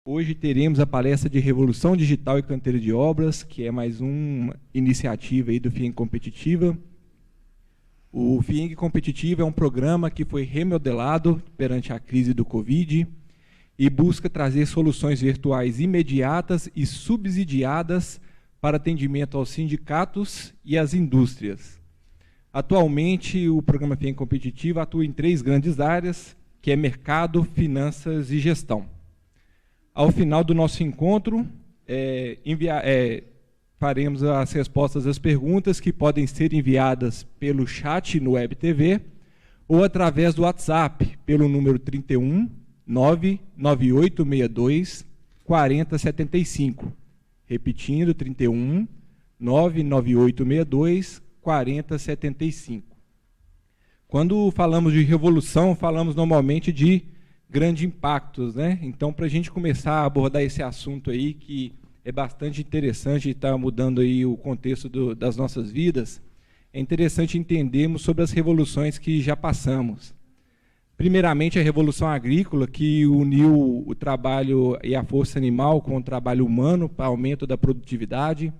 Hoje teremos a palestra de Revolução Digital e Canteiro de Obras, que é mais uma iniciativa aí do FIENG Competitiva. O FIENG Competitiva é um programa que foi remodelado perante a crise do Covid e busca trazer soluções virtuais imediatas e subsidiadas para atendimento aos sindicatos e às indústrias. Atualmente, o programa FIENG Competitiva atua em 3 grandes áreas, que é mercado, finanças e gestão. Ao final do nosso encontro, faremos as respostas às perguntas que podem ser enviadas pelo chat no Web TV ou através do WhatsApp, pelo número 31 99862 4075. Repetindo, 31 99862 4075. Quando falamos de revolução, falamos normalmente de grandes impactos, né? Então, para a gente começar a abordar esse assunto aí, que é bastante interessante e está mudando aí o contexto das nossas vidas, é interessante entendermos sobre as revoluções que já passamos. Primeiramente, a Revolução Agrícola, que uniu o trabalho e a força animal com o trabalho humano para aumento da produtividade.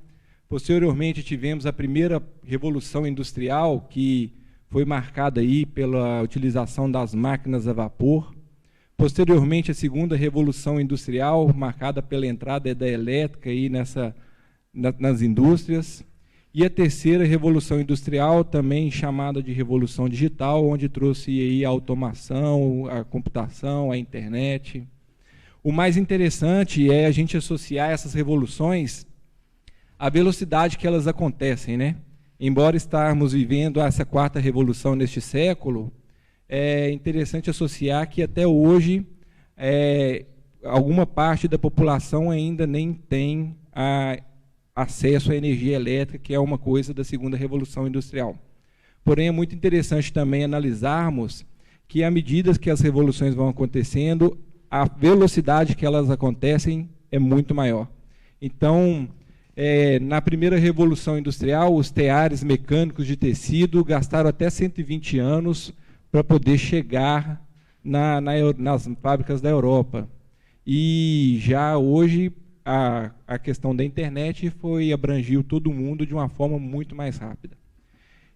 Posteriormente, tivemos a primeira Revolução Industrial, que foi marcada aí pela utilização das máquinas a vapor. Posteriormente, a segunda Revolução Industrial, marcada pela entrada da elétrica aí nas indústrias. E a terceira Revolução Industrial, também chamada de Revolução Digital, onde trouxe aí a automação, a computação, a internet. O mais interessante é a gente associar essas revoluções à velocidade que elas acontecem, né? Embora estarmos vivendo essa 4ª revolução neste século, é interessante associar que até hoje alguma parte da população ainda nem tem acesso à energia elétrica, que é uma coisa da segunda Revolução Industrial. Porém, é muito interessante também analisarmos que, à medida que as revoluções vão acontecendo, a velocidade que elas acontecem é muito maior. Então, na primeira Revolução Industrial, os teares mecânicos de tecido gastaram até 120 anos para poder chegar nas fábricas da Europa. E já hoje a questão da internet abrangiu todo mundo de uma forma muito mais rápida.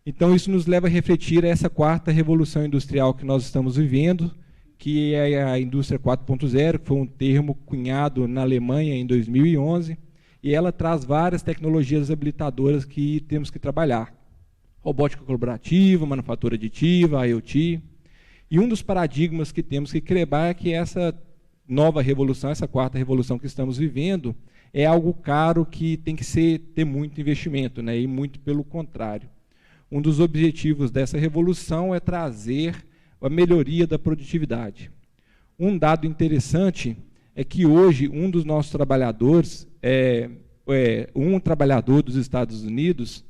Então, isso nos leva a refletir essa 4ª Revolução Industrial que nós estamos vivendo, que é a Indústria 4.0, que foi um termo cunhado na Alemanha em 2011, e ela traz várias tecnologias habilitadoras que temos que trabalhar. Robótica colaborativa, manufatura aditiva, IoT. E um dos paradigmas que temos que quebrar é que essa nova revolução, essa 4ª revolução que estamos vivendo, é algo caro que tem que ter muito investimento, né? E muito pelo contrário. Um dos objetivos dessa revolução é trazer a melhoria da produtividade. Um dado interessante é que hoje um dos nossos trabalhadores, um trabalhador dos Estados Unidos,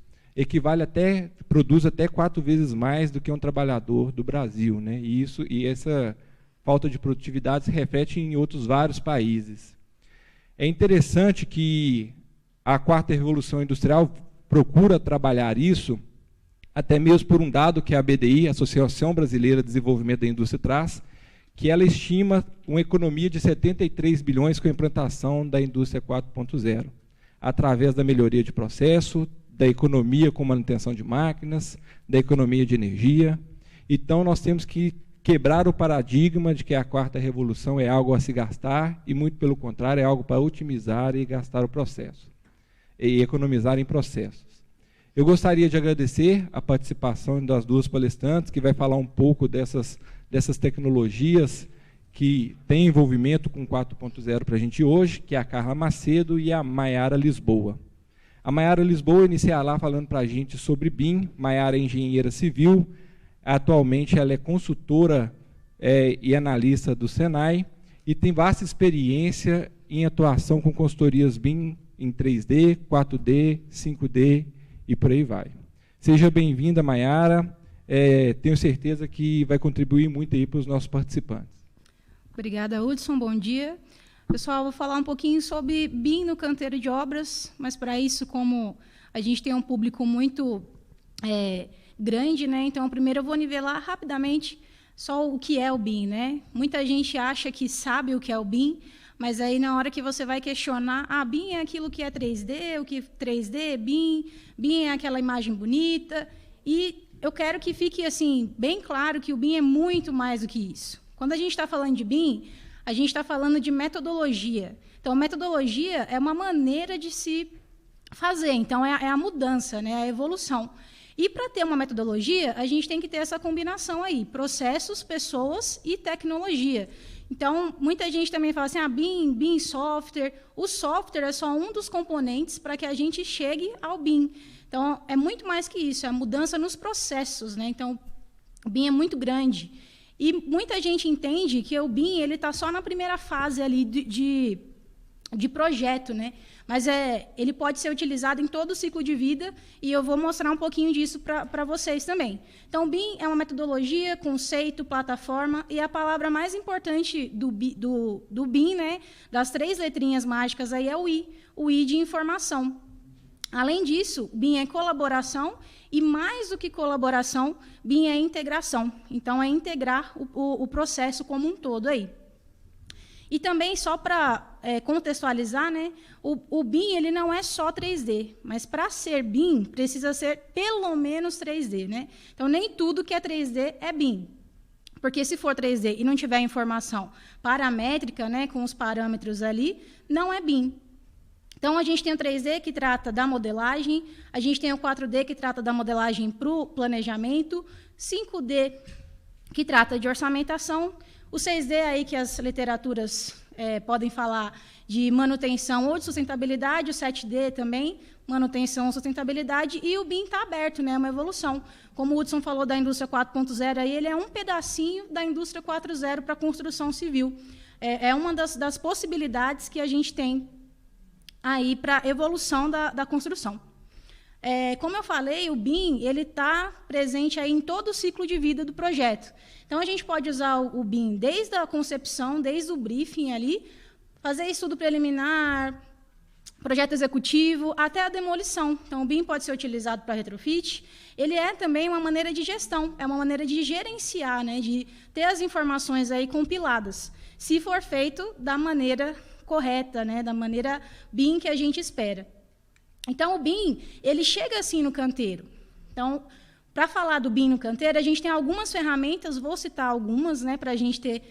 produz até 4 vezes mais do que um trabalhador do Brasil, né? E essa falta de produtividade se reflete em outros vários países. É interessante que a 4ª Revolução Industrial procura trabalhar isso, até mesmo por um dado que a ABDI, a Associação Brasileira de Desenvolvimento da Indústria, traz, que ela estima uma economia de 73 bilhões com a implantação da Indústria 4.0, através da melhoria de processo, da economia com manutenção de máquinas, da economia de energia. Então, nós temos que quebrar o paradigma de que a 4ª revolução é algo a se gastar, e muito pelo contrário, é algo para otimizar e gastar o processo, e economizar em processos. Eu gostaria de agradecer a participação das 2 palestrantes, que vai falar um pouco dessas tecnologias que têm envolvimento com 4.0 para a gente hoje, que é a Carla Macedo e a Maiara Lisboa. A Maiara Lisboa iniciará falando para a gente sobre BIM. Maiara é engenheira civil, atualmente ela é consultora e analista do Senai, e tem vasta experiência em atuação com consultorias BIM em 3D, 4D, 5D e por aí vai. Seja bem-vinda, Maiara. Tenho certeza que vai contribuir muito aí para os nossos participantes. Obrigada, Hudson. Bom dia. Pessoal, vou falar um pouquinho sobre BIM no canteiro de obras, mas para isso, como a gente tem um público muito grande, né? Então, primeiro eu vou nivelar rapidamente só o que é o BIM, né? Muita gente acha que sabe o que é o BIM, mas aí na hora que você vai questionar, BIM é aquilo que é 3D, o que 3D, BIM é aquela imagem bonita, e eu quero que fique assim bem claro que o BIM é muito mais do que isso. Quando a gente está falando de BIM, a gente está falando de metodologia. Então, metodologia é uma maneira de se fazer, então é a mudança, né, a evolução. E para ter uma metodologia, a gente tem que ter essa combinação aí, processos, pessoas e tecnologia. Então, muita gente também fala assim, BIM, software. O software é só um dos componentes para que a gente chegue ao BIM. Então, é muito mais que isso, é a mudança nos processos, né? Então, o BIM é muito grande. E muita gente entende que o BIM ele está só na primeira fase ali de projeto, né? Mas ele pode ser utilizado em todo o ciclo de vida, e eu vou mostrar um pouquinho disso para vocês também. Então, o BIM é uma metodologia, conceito, plataforma, e a palavra mais importante do BIM, né, das 3 letrinhas mágicas, aí é o I de informação. Além disso, BIM é colaboração, e mais do que colaboração, BIM é integração. Então, é integrar o processo como um todo aí. E também, só para contextualizar, né, o BIM ele não é só 3D, mas para ser BIM, precisa ser pelo menos 3D. Né? Então, nem tudo que é 3D é BIM. Porque se for 3D e não tiver informação paramétrica, né, com os parâmetros ali, não é BIM. Então, a gente tem o 3D, que trata da modelagem, a gente tem o 4D, que trata da modelagem para o planejamento, 5D, que trata de orçamentação, o 6D, aí, que as literaturas podem falar de manutenção ou de sustentabilidade, o 7D também, manutenção ou sustentabilidade, e o BIM está aberto, né, é uma evolução. Como o Hudson falou da indústria 4.0, aí ele é um pedacinho da indústria 4.0 para a construção civil. É uma das possibilidades que a gente tem aí para a evolução da construção. Como eu falei, o BIM está presente aí em todo o ciclo de vida do projeto. Então, a gente pode usar o BIM desde a concepção, desde o briefing ali, fazer estudo preliminar, projeto executivo, até a demolição. Então, o BIM pode ser utilizado para retrofit. Ele é também uma maneira de gestão, é uma maneira de gerenciar, né, de ter as informações aí compiladas, se for feito da maneira correta, né, da maneira BIM que a gente espera. Então, o BIM, ele chega assim no canteiro. Então, para falar do BIM no canteiro, a gente tem algumas ferramentas, vou citar algumas, né, para a gente ter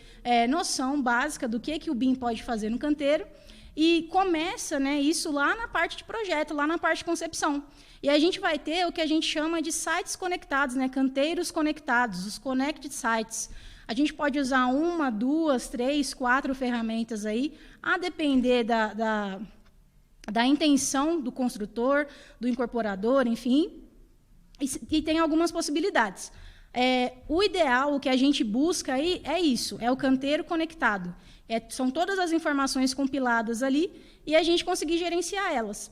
noção básica do que o BIM pode fazer no canteiro. E começa, né, isso lá na parte de projeto, lá na parte de concepção. E a gente vai ter o que a gente chama de sites conectados, né, canteiros conectados, os connected sites. A gente pode usar 1, 2, 3, 4 ferramentas aí, a depender da intenção do construtor, do incorporador, enfim, e tem algumas possibilidades. O ideal, o que a gente busca aí é isso, é o canteiro conectado. São todas as informações compiladas ali e a gente conseguir gerenciar elas.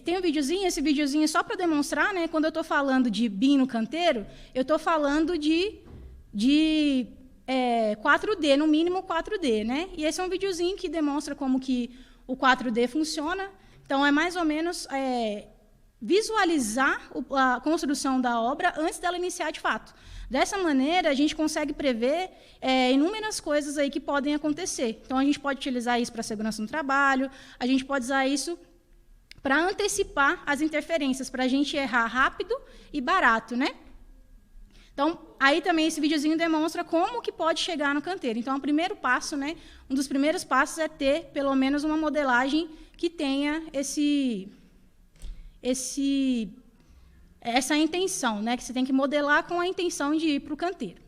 Tem um videozinho, esse videozinho é só para demonstrar, né, quando eu estou falando de BIM no canteiro, eu estou falando de 4D, no mínimo 4D. Né? E esse é um videozinho que demonstra como que o 4D funciona. Então, é mais ou menos visualizar a construção da obra antes dela iniciar de fato. Dessa maneira, a gente consegue prever inúmeras coisas aí que podem acontecer. Então, a gente pode utilizar isso para a segurança no trabalho, a gente pode usar isso para antecipar as interferências, para a gente errar rápido e barato, né? Então, aí também esse videozinho demonstra como que pode chegar no canteiro. Então, o primeiro passo, né, um dos primeiros passos é ter, pelo menos, uma modelagem que tenha essa intenção, né, que você tem que modelar com a intenção de ir para o canteiro.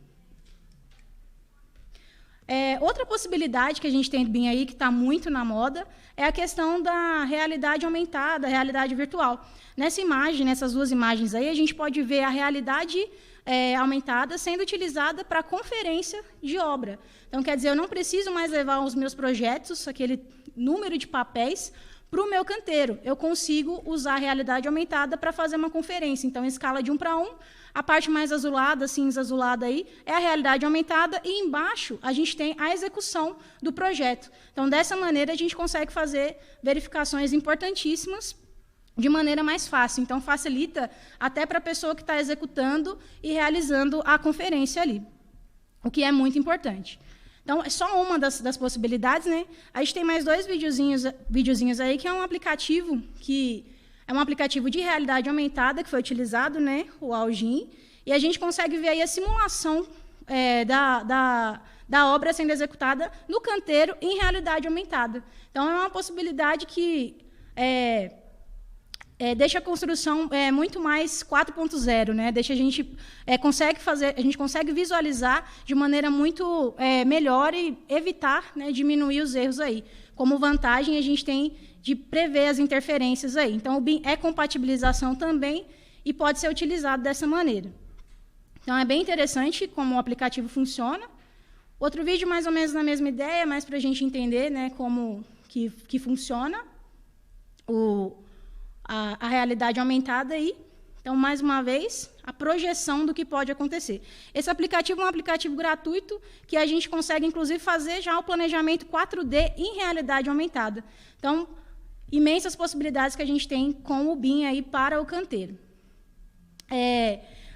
Outra possibilidade que a gente tem bem aí, que está muito na moda, é a questão da realidade aumentada, realidade virtual. Nessa imagem, nessas duas imagens aí, a gente pode ver a realidade aumentada sendo utilizada para conferência de obra. Então, quer dizer, eu não preciso mais levar os meus projetos, aquele número de papéis, para o meu canteiro. Eu consigo usar a realidade aumentada para fazer uma conferência. Então, em escala de 1:1, a parte mais azulada, cinza azulada aí, é a realidade aumentada, e embaixo a gente tem a execução do projeto. Então, dessa maneira, a gente consegue fazer verificações importantíssimas de maneira mais fácil. Então, facilita até para a pessoa que está executando e realizando a conferência ali, o que é muito importante. Então, é só uma das possibilidades, né? A gente tem mais 2 videozinhos aí, que é um aplicativo que é um aplicativo de realidade aumentada que foi utilizado, né, o Algin, e a gente consegue ver aí a simulação da obra sendo executada no canteiro em realidade aumentada. Então, é uma possibilidade que deixa a construção muito mais 4.0, né? Deixa a gente consegue visualizar de maneira muito melhor e evitar, né, diminuir os erros aí. Como vantagem, a gente tem de prever as interferências aí. Então, o BIM é compatibilização também e pode ser utilizado dessa maneira. Então, é bem interessante como o aplicativo funciona. Outro vídeo, mais ou menos na mesma ideia, mas para a gente entender, né, como que funciona a realidade aumentada aí. Então, mais uma vez, a projeção do que pode acontecer. Esse aplicativo é um aplicativo gratuito que a gente consegue, inclusive, fazer já o planejamento 4D em realidade aumentada. Então, imensas possibilidades que a gente tem com o BIM aí para o canteiro.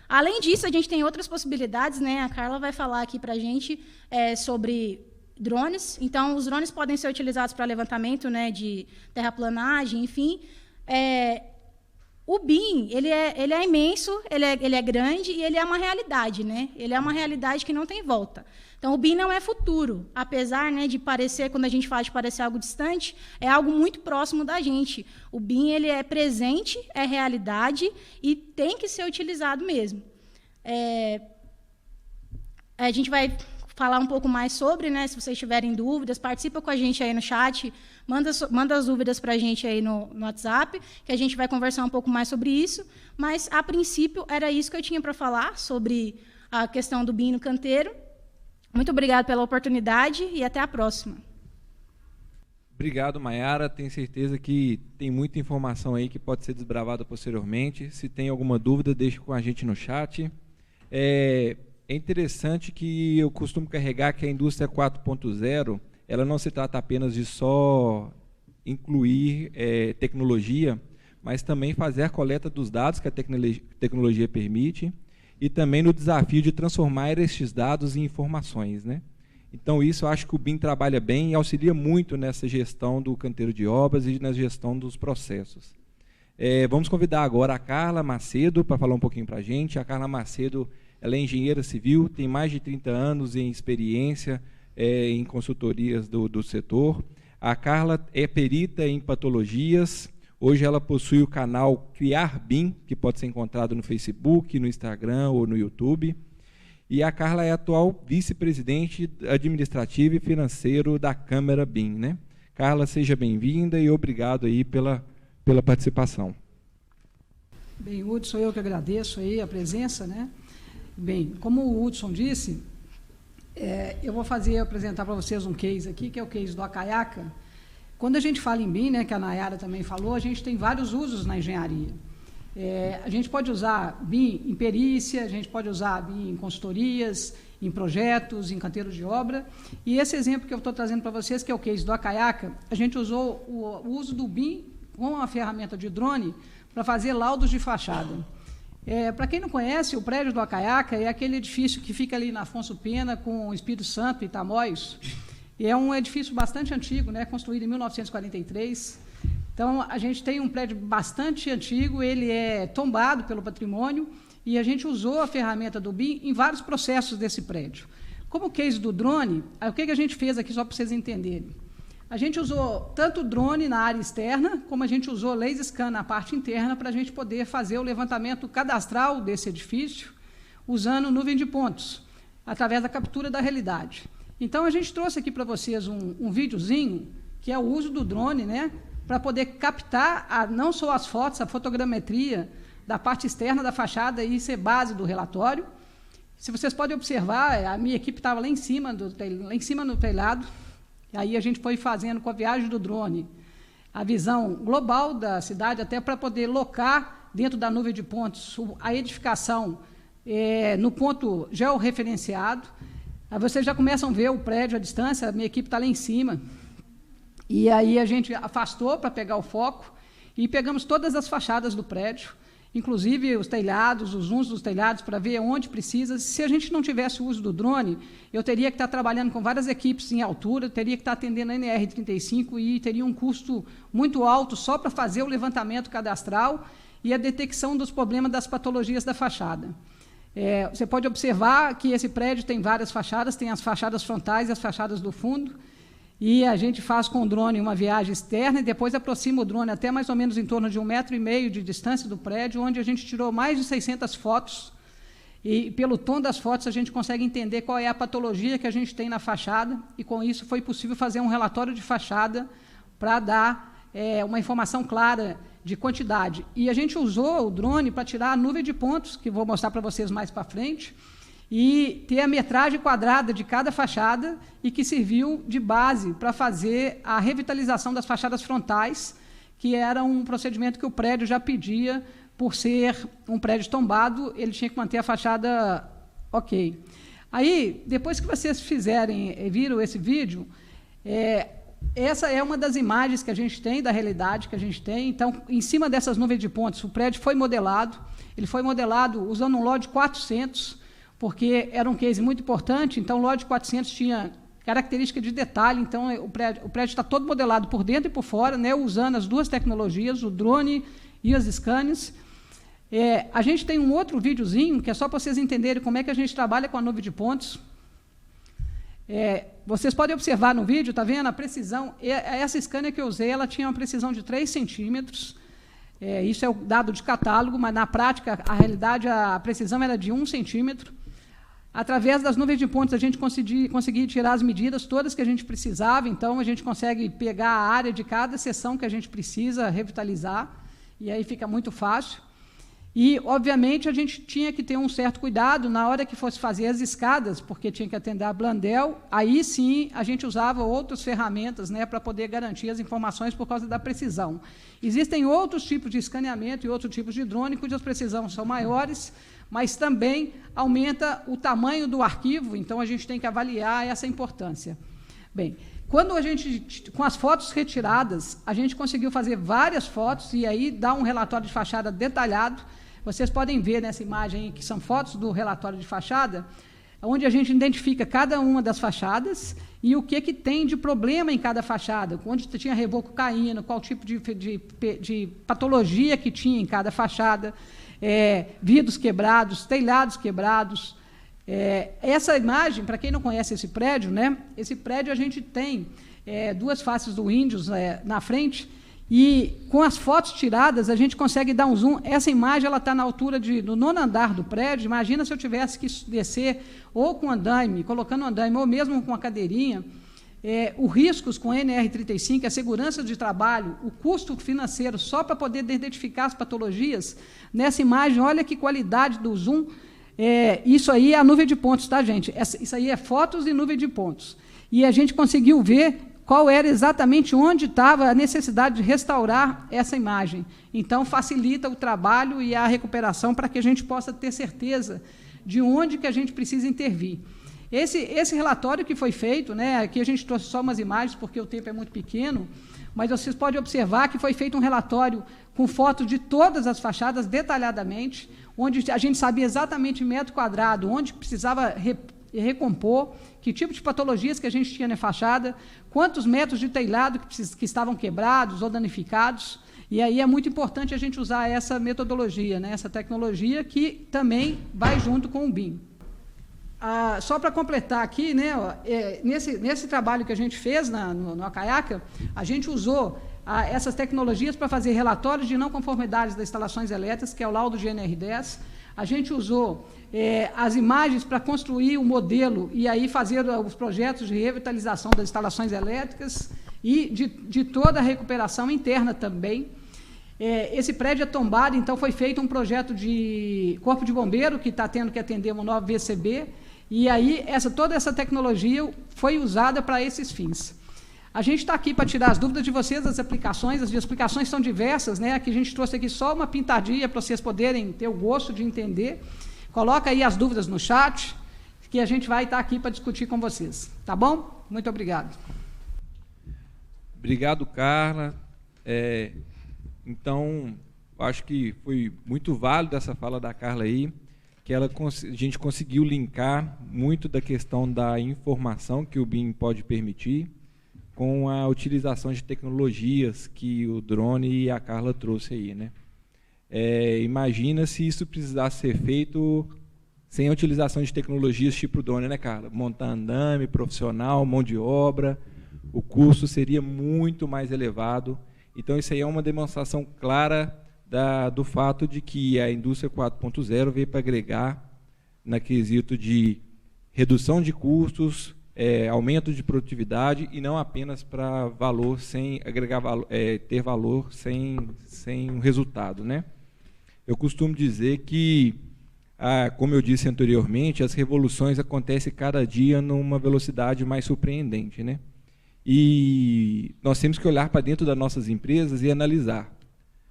Além disso, a gente tem outras possibilidades, né? A Carla vai falar aqui para a gente sobre drones. Então, os drones podem ser utilizados para levantamento, né, de terraplanagem, enfim. O BIM, ele é imenso, ele é grande e ele é uma realidade, né? Ele é uma realidade que não tem volta. Então, o BIM não é futuro, apesar, né, de parecer, quando a gente fala de parecer algo distante, é algo muito próximo da gente. O BIM, ele é presente, é realidade e tem que ser utilizado mesmo. A gente vai falar um pouco mais sobre, né? Se vocês tiverem dúvidas, participa com a gente aí no chat, manda as dúvidas para a gente aí no WhatsApp, que a gente vai conversar um pouco mais sobre isso. Mas, a princípio, era isso que eu tinha para falar sobre a questão do BIM no canteiro. Muito obrigada pela oportunidade e até a próxima. Obrigado, Maiara. Tenho certeza que tem muita informação aí que pode ser desbravada posteriormente. Se tem alguma dúvida, deixe com a gente no chat. É interessante que eu costumo carregar que a indústria 4.0, ela não se trata apenas de só incluir tecnologia, mas também fazer a coleta dos dados que a tecnologia permite, e também no desafio de transformar estes dados em informações, né? Então, isso eu acho que o BIM trabalha bem e auxilia muito nessa gestão do canteiro de obras e na gestão dos processos. Vamos convidar agora a Carla Macedo para falar um pouquinho para a gente. A Carla Macedo, ela é engenheira civil, tem mais de 30 anos em experiência em consultorias do setor. A Carla é perita em patologias. Hoje ela possui o canal Criar BIM, que pode ser encontrado no Facebook, no Instagram ou no YouTube. E a Carla é a atual vice-presidente administrativo e financeiro da Câmara BIM, né? Carla, seja bem-vinda e obrigado aí pela participação. Bem, Hudson, sou eu que agradeço aí a presença, né? Bem, como o Hudson disse, eu vou apresentar para vocês um case aqui, que é o case do Acaiaca. Quando a gente fala em BIM, né, que a Nayara também falou, a gente tem vários usos na engenharia. A gente pode usar BIM em perícia, a gente pode usar BIM em consultorias, em projetos, em canteiros de obra. E esse exemplo que eu estou trazendo para vocês, que é o case do Acaiaca, a gente usou o uso do BIM com a ferramenta de drone para fazer laudos de fachada. Para quem não conhece, o prédio do Acaiaca é aquele edifício que fica ali na Afonso Pena com o Espírito Santo e Tamoios. E é um edifício bastante antigo, né, construído em 1943. Então, a gente tem um prédio bastante antigo, ele é tombado pelo patrimônio, e a gente usou a ferramenta do BIM em vários processos desse prédio. Como o case do drone, o que a gente fez aqui, só para vocês entenderem? A gente usou tanto o drone na área externa, como a gente usou laser scan na parte interna, para a gente poder fazer o levantamento cadastral desse edifício, usando nuvem de pontos, através da captura da realidade. Então, a gente trouxe aqui para vocês um videozinho, que é o uso do drone, né, para poder captar não só as fotos, a fotogrametria da parte externa da fachada e ser base do relatório. Se vocês podem observar, a minha equipe estava lá em cima no telhado, e aí a gente foi fazendo com a viagem do drone a visão global da cidade, até para poder locar dentro da nuvem de pontos a edificação no ponto georreferenciado. Aí vocês já começam a ver o prédio à distância, a minha equipe está lá em cima. E aí a gente afastou para pegar o foco e pegamos todas as fachadas do prédio. inclusive os telhados, os zooms dos telhados, para ver onde precisa. Se a gente não tivesse o uso do drone, eu teria que estar trabalhando com várias equipes em altura, teria que estar atendendo a NR35 e teria um custo muito alto só para fazer o levantamento cadastral e a detecção dos problemas das patologias da fachada. Você pode observar que esse prédio tem várias fachadas, tem as fachadas frontais e as fachadas do fundo, e a gente faz com o drone uma viagem externa e depois aproxima o drone até mais ou menos em torno de 1,5 m de distância do prédio, onde a gente tirou mais de 600 fotos, e pelo tom das fotos a gente consegue entender qual é a patologia que a gente tem na fachada, e com isso foi possível fazer um relatório de fachada para dar uma informação clara de quantidade. E a gente usou o drone para tirar a nuvem de pontos, que vou mostrar para vocês mais para frente, e ter a metragem quadrada de cada fachada e que serviu de base para fazer a revitalização das fachadas frontais, que era um procedimento que o prédio já pedia, por ser um prédio tombado, ele tinha que manter a fachada ok. Aí, depois que vocês viram esse vídeo, essa é uma das imagens que a gente tem, da realidade que a gente tem. Então, em cima dessas nuvens de pontos, o prédio foi modelado, ele foi modelado usando um LOD 400, porque era um case muito importante. Então, o LOD 400 tinha característica de detalhe, então o prédio está todo modelado por dentro e por fora, né, usando as duas tecnologias, o drone e as scanners. A gente tem um outro videozinho, que é só para vocês entenderem como é que a gente trabalha com a nuvem de pontos. Vocês podem observar no vídeo, está vendo a precisão? Essa scanner que eu usei, ela tinha uma precisão de 3 centímetros. Isso é o dado de catálogo, mas na prática, a realidade, a precisão era de 1 centímetro. Através das nuvens de pontos, a gente conseguia tirar as medidas todas que a gente precisava, então a gente consegue pegar a área de cada seção que a gente precisa revitalizar, e aí fica muito fácil. E, obviamente, a gente tinha que ter um certo cuidado na hora que fosse fazer as escadas, porque tinha que atender a Blandel, aí sim a gente usava outras ferramentas, né, para poder garantir as informações por causa da precisão. Existem outros tipos de escaneamento e outros tipos de drone, cujas precisões são maiores, mas também aumenta o tamanho do arquivo, então a gente tem que avaliar essa importância. Bem, quando a gente, com as fotos retiradas, a gente conseguiu fazer várias fotos e aí dá um relatório de fachada detalhado. Vocês podem ver nessa imagem que são fotos do relatório de fachada, onde a gente identifica cada uma das fachadas e o que tem de problema em cada fachada, onde tinha reboco caindo, qual tipo de patologia que tinha em cada fachada, vidros quebrados, telhados quebrados. Essa imagem, para quem não conhece esse prédio, né, esse prédio a gente tem duas faces do Windows na frente, e com as fotos tiradas a gente consegue dar um zoom. Essa imagem está na altura do 9º andar do prédio. Imagina se eu tivesse que descer ou com andaime, colocando um andaime, ou mesmo com uma cadeirinha. Os riscos com NR35, a segurança de trabalho, o custo financeiro só para poder identificar as patologias. Nessa imagem, olha que qualidade do zoom. Isso aí é a nuvem de pontos, tá, gente? Isso aí é fotos e nuvem de pontos. E a gente conseguiu ver qual era exatamente onde estava a necessidade de restaurar essa imagem. Então, facilita o trabalho e a recuperação para que a gente possa ter certeza de onde que a gente precisa intervir. Esse relatório que foi feito, né, aqui a gente trouxe só umas imagens, porque o tempo é muito pequeno, mas vocês podem observar que foi feito um relatório com fotos de todas as fachadas detalhadamente, onde a gente sabia exatamente metro quadrado, onde precisava recompor, que tipo de patologias que a gente tinha na fachada, quantos metros de telhado que estavam quebrados ou danificados. E aí é muito importante a gente usar essa metodologia, né, essa tecnologia que também vai junto com o BIM. Só para completar aqui, né, nesse trabalho que a gente fez no Acaiaca, a gente usou essas tecnologias para fazer relatórios de não conformidades das instalações elétricas, que é o laudo de NR10. A gente usou as imagens para construir o modelo e aí fazer os projetos de revitalização das instalações elétricas e de toda a recuperação interna também. Esse prédio é tombado, então foi feito um projeto de corpo de bombeiro, que está tendo que atender uma nova VCB, e aí toda essa tecnologia foi usada para esses fins. A gente está aqui para tirar as dúvidas de vocês, as explicações são diversas, né? Aqui a gente trouxe aqui só uma pintadinha para vocês poderem ter o gosto de entender. Coloca aí as dúvidas no chat, que a gente vai estar aqui para discutir com vocês. Tá bom? Muito obrigado. Obrigado, Carla. Então, Eu acho que foi muito válido essa fala da Carla aí, que a gente conseguiu linkar muito da questão da informação que o BIM pode permitir com a utilização de tecnologias que o drone e a Carla trouxe aí, né? Imagina se isso precisasse ser feito sem a utilização de tecnologias tipo drone, né, Carla? Montar andame, profissional, mão de obra, o custo seria muito mais elevado. Então, isso aí é uma demonstração clara do fato de que a indústria 4.0 veio para agregar na quesito de redução de custos, aumento de produtividade, e não apenas para valor sem agregar valor, ter valor sem um resultado, né? Eu costumo dizer que, como eu disse anteriormente, as revoluções acontecem cada dia numa velocidade mais surpreendente, né? E nós temos que olhar para dentro das nossas empresas e analisar.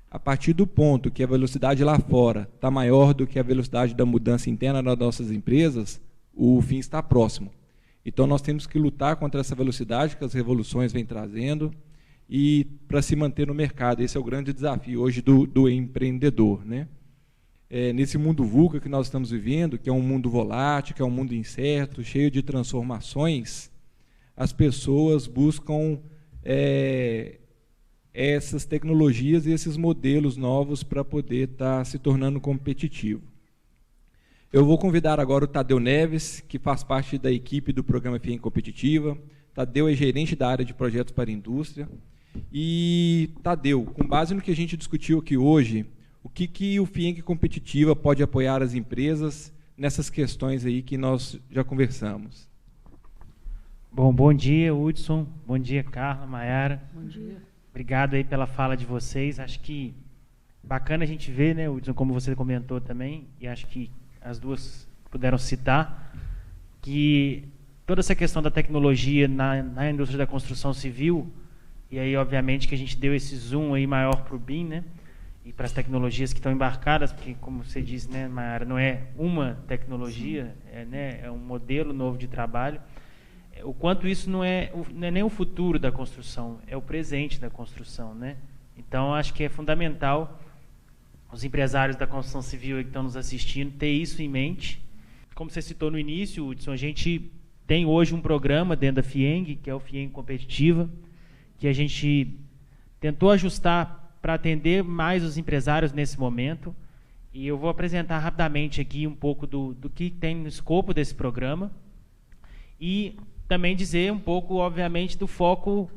A partir do ponto que a velocidade lá fora está maior do que a velocidade da mudança interna das nossas empresas, o fim está próximo. Então, nós temos que lutar contra essa velocidade que as revoluções vêm trazendo e para se manter no mercado. Esse é o grande desafio hoje do empreendedor, né? Nesse mundo VUCA que nós estamos vivendo, que é um mundo volátil, que é um mundo incerto, cheio de transformações, as pessoas buscam essas tecnologias e esses modelos novos para poder estar se tornando competitivo. Eu vou convidar agora o Tadeu Neves, que faz parte da equipe do programa FIENG Competitiva. Tadeu é gerente da área de projetos para a indústria. E, Tadeu, com base no que a gente discutiu aqui hoje, o que o FIENG Competitiva pode apoiar as empresas nessas questões aí que nós já conversamos? Bom dia, Hudson. Bom dia, Carla, Maiara. Bom dia. Obrigado aí pela fala de vocês. Acho que bacana a gente ver, né, Hudson, como você comentou também, e acho que as duas puderam citar, que toda essa questão da tecnologia na indústria da construção civil, e aí obviamente que a gente deu esse zoom aí maior para o BIM, né, e para as tecnologias que estão embarcadas, porque como você disse, né, Maiara, não é uma tecnologia, é um modelo novo de trabalho. O quanto isso não é nem o futuro da construção, é o presente da construção, né? Então, acho que é fundamental os empresários da construção civil que estão nos assistindo ter isso em mente. Como você citou no início, Hudson, a gente tem hoje um programa dentro da FIENG, que é o FIENG Competitiva, que a gente tentou ajustar para atender mais os empresários nesse momento. E eu vou apresentar rapidamente aqui um pouco do que tem no escopo desse programa e também dizer um pouco, obviamente, do foco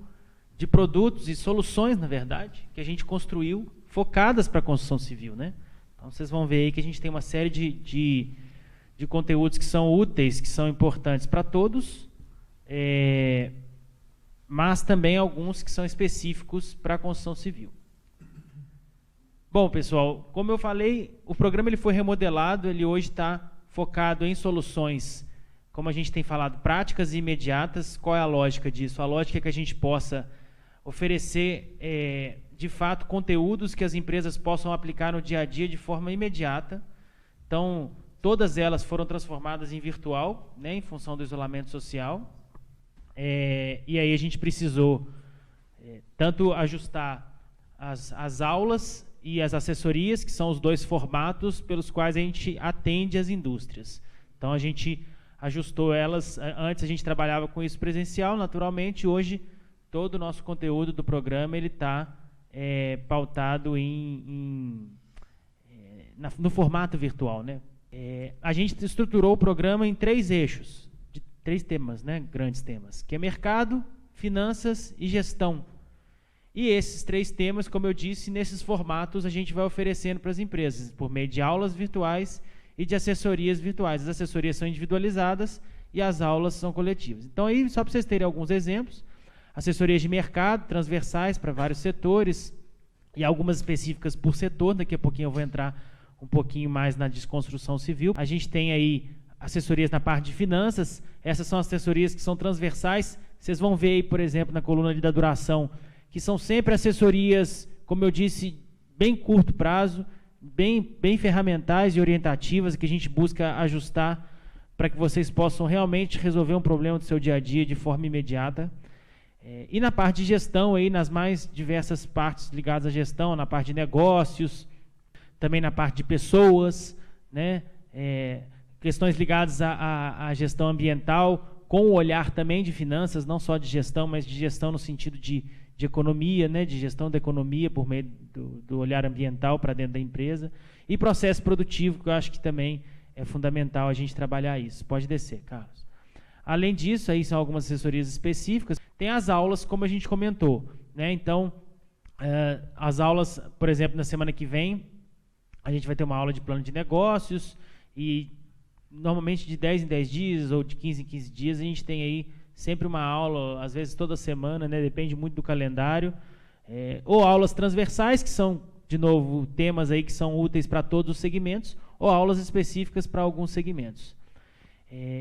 de produtos e soluções, na verdade, que a gente construiu focadas para a construção civil, né? Então, vocês vão ver aí que a gente tem uma série de conteúdos que são úteis, que são importantes para todos, mas também alguns que são específicos para a construção civil. Bom, pessoal, como eu falei, o programa ele foi remodelado, ele hoje está focado em soluções, como a gente tem falado, práticas e imediatas. Qual é a lógica disso? A lógica é que a gente possa oferecer, de fato, conteúdos que as empresas possam aplicar no dia a dia de forma imediata. Então, todas elas foram transformadas em virtual, né, em função do isolamento social. E aí a gente precisou tanto ajustar as aulas e as assessorias, que são os dois formatos pelos quais a gente atende as indústrias. Então, a gente ajustou elas. Antes a gente trabalhava com isso presencial, naturalmente. Hoje, todo o nosso conteúdo do programa está pautado no formato virtual, né? A gente estruturou o programa em 3 eixos, de 3 temas, né? Grandes temas, que é mercado, finanças e gestão. E esses 3 temas, como eu disse, nesses formatos a gente vai oferecendo para as empresas, por meio de aulas virtuais e de assessorias virtuais. As assessorias são individualizadas e as aulas são coletivas. Então, aí, só para vocês terem alguns exemplos, assessorias de mercado, transversais para vários setores, e algumas específicas por setor. Daqui a pouquinho eu vou entrar um pouquinho mais na desconstrução civil. A gente tem aí assessorias na parte de finanças. Essas são assessorias que são transversais. Vocês vão ver aí, por exemplo, na coluna ali da duração, que são sempre assessorias, como eu disse, bem curto prazo, bem ferramentais e orientativas, que a gente busca ajustar para que vocês possam realmente resolver um problema do seu dia a dia de forma imediata. E na parte de gestão, aí, nas mais diversas partes ligadas à gestão, na parte de negócios, também na parte de pessoas, né? Questões ligadas à gestão ambiental, com o olhar também de finanças, não só de gestão, mas de gestão no sentido de economia, né? De gestão da economia por meio do olhar ambiental para dentro da empresa. E processo produtivo, que eu acho que também é fundamental a gente trabalhar isso. Pode descer, Carlos. Além disso, aí são algumas assessorias específicas. Tem as aulas, como a gente comentou, né? Então, as aulas, por exemplo, na semana que vem, a gente vai ter uma aula de plano de negócios e normalmente de 10 em 10 dias ou de 15 em 15 dias a gente tem aí sempre uma aula, às vezes toda semana, né? Depende muito do calendário. Ou aulas transversais, que são, de novo, temas aí que são úteis para todos os segmentos, ou aulas específicas para alguns segmentos.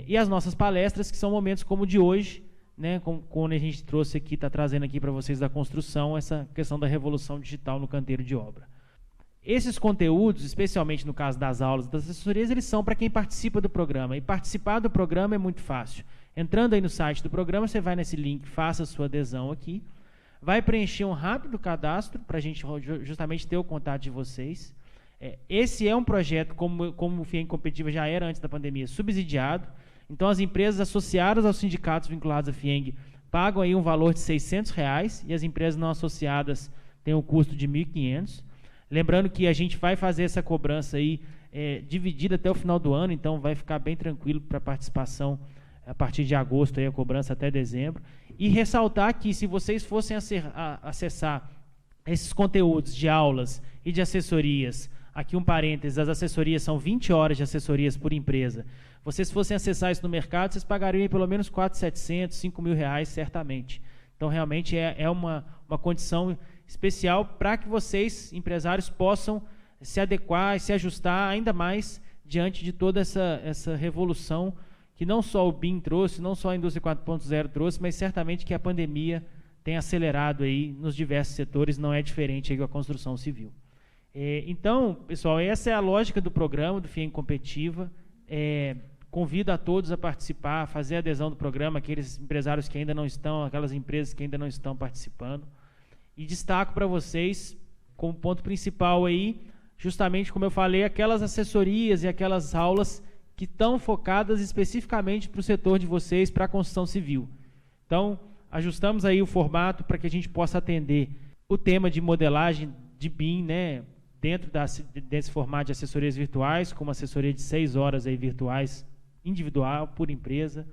E as nossas palestras, que são momentos como o de hoje, né, como a gente trouxe aqui, está trazendo aqui para vocês da construção, essa questão da revolução digital no canteiro de obra. Esses conteúdos, especialmente no caso das aulas das assessorias, eles são para quem participa do programa. E participar do programa é muito fácil. Entrando aí no site do programa, você vai nesse link, faça a sua adesão aqui, vai preencher um rápido cadastro para a gente justamente ter o contato de vocês. Esse é um projeto, como o FIENG Competitiva já era antes da pandemia, subsidiado. Então, as empresas associadas aos sindicatos vinculados à FIENG pagam aí um valor de R$600 e as empresas não associadas têm um custo de R$1.500. Lembrando que a gente vai fazer essa cobrança aí dividida até o final do ano, então vai ficar bem tranquilo para participação a partir de agosto, aí a cobrança até dezembro. E ressaltar que se vocês fossem acessar esses conteúdos de aulas e de assessorias, aqui um parênteses, as assessorias são 20 horas de assessorias por empresa. Vocês fossem acessar isso no mercado, vocês pagariam pelo menos R$4.700, R$5.000 certamente. Então, realmente é uma condição especial para que vocês, empresários, possam se adequar e se ajustar ainda mais diante de toda essa revolução que não só o BIM trouxe, não só a indústria 4.0 trouxe, mas certamente que a pandemia tem acelerado aí nos diversos setores, não é diferente aí com a construção civil. Então, pessoal, essa é a lógica do programa do FIENG Competitiva. Convido a todos a participar, a fazer a adesão do programa, aqueles empresários que ainda não estão, aquelas empresas que ainda não estão participando. E destaco para vocês, como ponto principal aí, justamente como eu falei, aquelas assessorias e aquelas aulas que estão focadas especificamente para o setor de vocês, para a construção civil. Então, ajustamos aí o formato para que a gente possa atender o tema de modelagem de BIM, né, dentro desse formato de assessorias virtuais, com uma assessoria de 6 horas aí virtuais, individual, por empresa.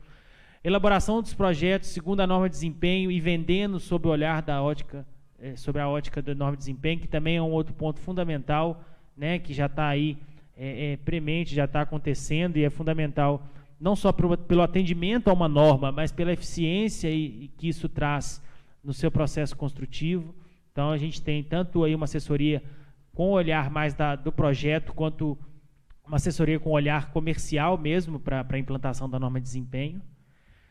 Elaboração dos projetos segundo a norma de desempenho e vendendo sob o olhar da ótica, sobre a ótica da norma de desempenho, que também é um outro ponto fundamental, né, que já está aí premente, já está acontecendo e é fundamental não só pelo atendimento a uma norma, mas pela eficiência que isso traz no seu processo construtivo. Então, a gente tem tanto aí uma assessoria com o olhar mais do projeto, quanto uma assessoria com olhar comercial mesmo para a implantação da norma de desempenho.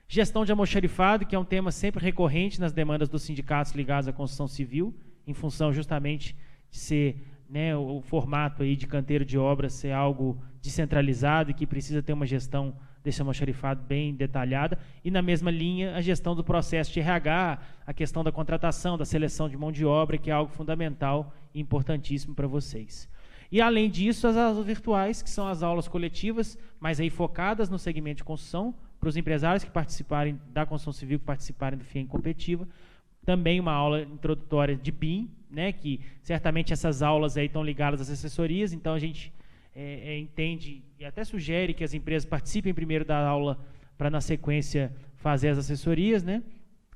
Gestão de almoxarifado, que é um tema sempre recorrente nas demandas dos sindicatos ligados à construção civil, em função justamente de ser, né, o formato aí de canteiro de obras ser algo descentralizado e que precisa ter uma gestão desse almoxarifado bem detalhada. E na mesma linha, a gestão do processo de RH, a questão da contratação, da seleção de mão de obra, que é algo fundamental e importantíssimo para vocês. E, além disso, as aulas virtuais, que são as aulas coletivas, mas aí focadas no segmento de construção, para os empresários que participarem da construção civil, que participarem do FIENG Competitiva. Também uma aula introdutória de BIM, né, que certamente essas aulas aí estão ligadas às assessorias, então a gente entende e até sugere que as empresas participem primeiro da aula para, na sequência, fazer as assessorias, né?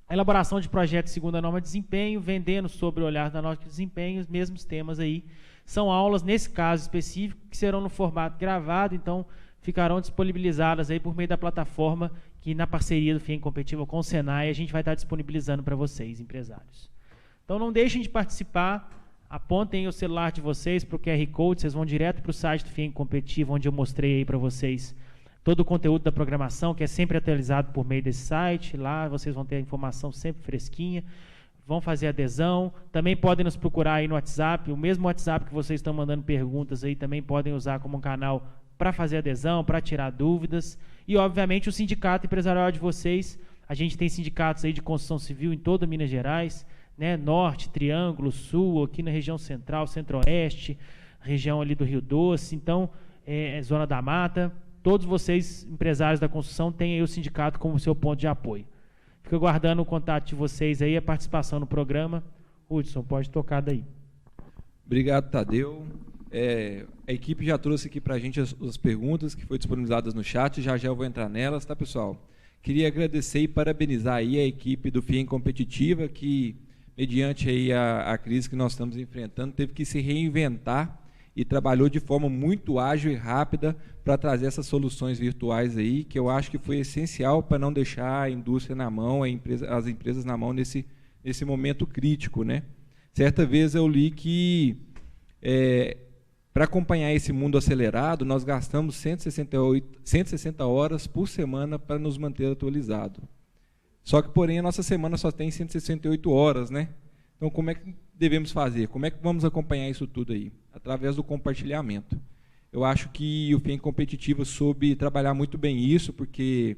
A elaboração de projetos segundo a norma de desempenho, vendendo sobre o olhar da norma de desempenho, os mesmos temas aí. São aulas, nesse caso específico, que serão no formato gravado, então ficarão disponibilizadas aí por meio da plataforma que, na parceria do FIENG Competitiva com o Senai, a gente vai estar disponibilizando para vocês, empresários. Então, não deixem de participar, apontem o celular de vocês para o QR Code, vocês vão direto para o site do FIENG Competitiva, onde eu mostrei aí para vocês todo o conteúdo da programação, que é sempre atualizado por meio desse site. Lá vocês vão ter a informação sempre fresquinha, vão fazer adesão. Também podem nos procurar aí no WhatsApp, o mesmo WhatsApp que vocês estão mandando perguntas aí, também podem usar como um canal para fazer adesão, para tirar dúvidas. E, obviamente, o sindicato empresarial de vocês, a gente tem sindicatos aí de construção civil em toda Minas Gerais, né, Norte, Triângulo, Sul, aqui na região Central, Centro-Oeste, região ali do Rio Doce, então, Zona da Mata, todos vocês, empresários da construção, têm aí o sindicato como seu ponto de apoio. Fico aguardando o contato de vocês aí, a participação no programa. Hudson, pode tocar daí. Obrigado, Tadeu. A equipe já trouxe aqui para a gente as perguntas que foram disponibilizadas no chat, já eu vou entrar nelas, tá, pessoal? Queria agradecer e parabenizar aí a equipe do FIEM Competitiva, que, mediante aí a crise que nós estamos enfrentando, teve que se reinventar e trabalhou de forma muito ágil e rápida para trazer essas soluções virtuais aí, que eu acho que foi essencial para não deixar a indústria na mão, as empresas na mão nesse momento crítico, né? Certa vez eu li que para acompanhar esse mundo acelerado, nós gastamos 160 horas por semana para nos manter atualizado. Só que, porém, a nossa semana só tem 168 horas, né? Então, como é que devemos fazer? Como é que vamos acompanhar isso tudo aí? Através do compartilhamento. Eu acho que o FIEM Competitivo soube trabalhar muito bem isso, porque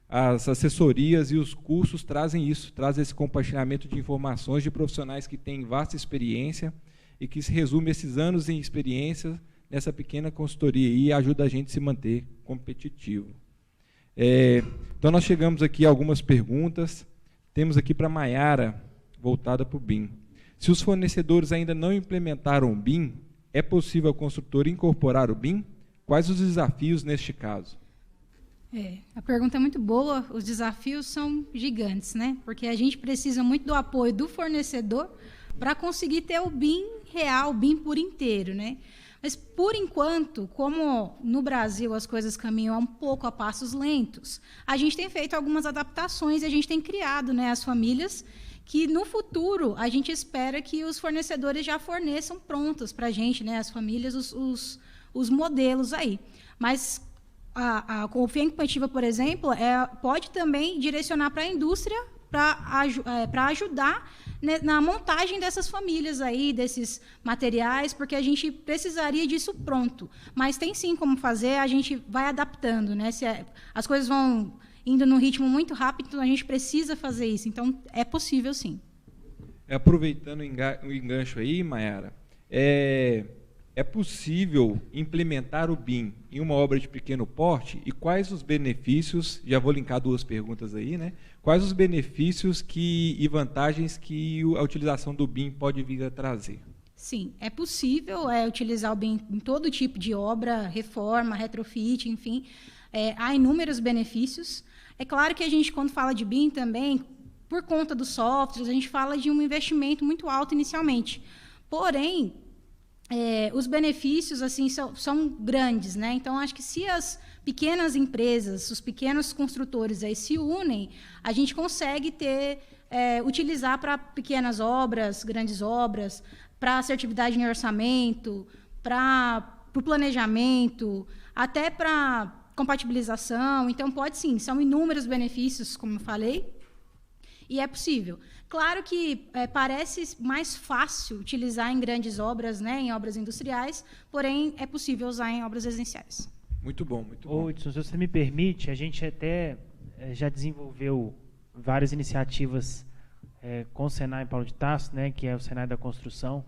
as assessorias e os cursos trazem isso, trazem esse compartilhamento de informações de profissionais que têm vasta experiência e que se resume esses anos em experiência nessa pequena consultoria e ajuda a gente a se manter competitivo. Então, nós chegamos aqui a algumas perguntas. Temos aqui para a Maiara, voltada para o BIM. Se os fornecedores ainda não implementaram o BIM, é possível ao construtor incorporar o BIM? Quais os desafios neste caso? A pergunta é muito boa, os desafios são gigantes, né? Porque a gente precisa muito do apoio do fornecedor para conseguir ter o BIM real, o BIM por inteiro, né? Mas, por enquanto, como no Brasil as coisas caminham um pouco a passos lentos, a gente tem feito algumas adaptações e a gente tem criado, né, as famílias que, no futuro, a gente espera que os fornecedores já forneçam prontas para a gente, né, as famílias, os modelos aí. Mas a FIEM Competitiva, por exemplo, pode também direcionar para a indústria para ajudar, né, na montagem dessas famílias aí, desses materiais, porque a gente precisaria disso pronto. Mas tem sim como fazer, a gente vai adaptando, né? As coisas vão indo num ritmo muito rápido, então a gente precisa fazer isso. Então, é possível sim. Aproveitando o engancho aí, Maiara, é possível implementar o BIM em uma obra de pequeno porte? E quais os benefícios, já vou linkar duas perguntas aí, né? Quais os benefícios e vantagens que a utilização do BIM pode vir a trazer? Sim, é possível utilizar o BIM em todo tipo de obra, reforma, retrofit, enfim. Há inúmeros benefícios. É claro que a gente, quando fala de BIM também, por conta dos softwares, a gente fala de um investimento muito alto inicialmente. Porém, os benefícios assim são grandes, né? Então, acho que se as pequenas empresas, os pequenos construtores aí se unem, a gente consegue utilizar para pequenas obras, grandes obras, para assertividade em orçamento, para o planejamento, até para compatibilização. Então, pode sim, são inúmeros benefícios, como eu falei, e é possível. Claro que parece mais fácil utilizar em grandes obras, né, em obras industriais, porém é possível usar em obras residenciais. Muito bom, muito bom. Hudson, se você me permite, a gente até já desenvolveu várias iniciativas com o Senai Paulo de Tarso, né, que é o Senai da Construção,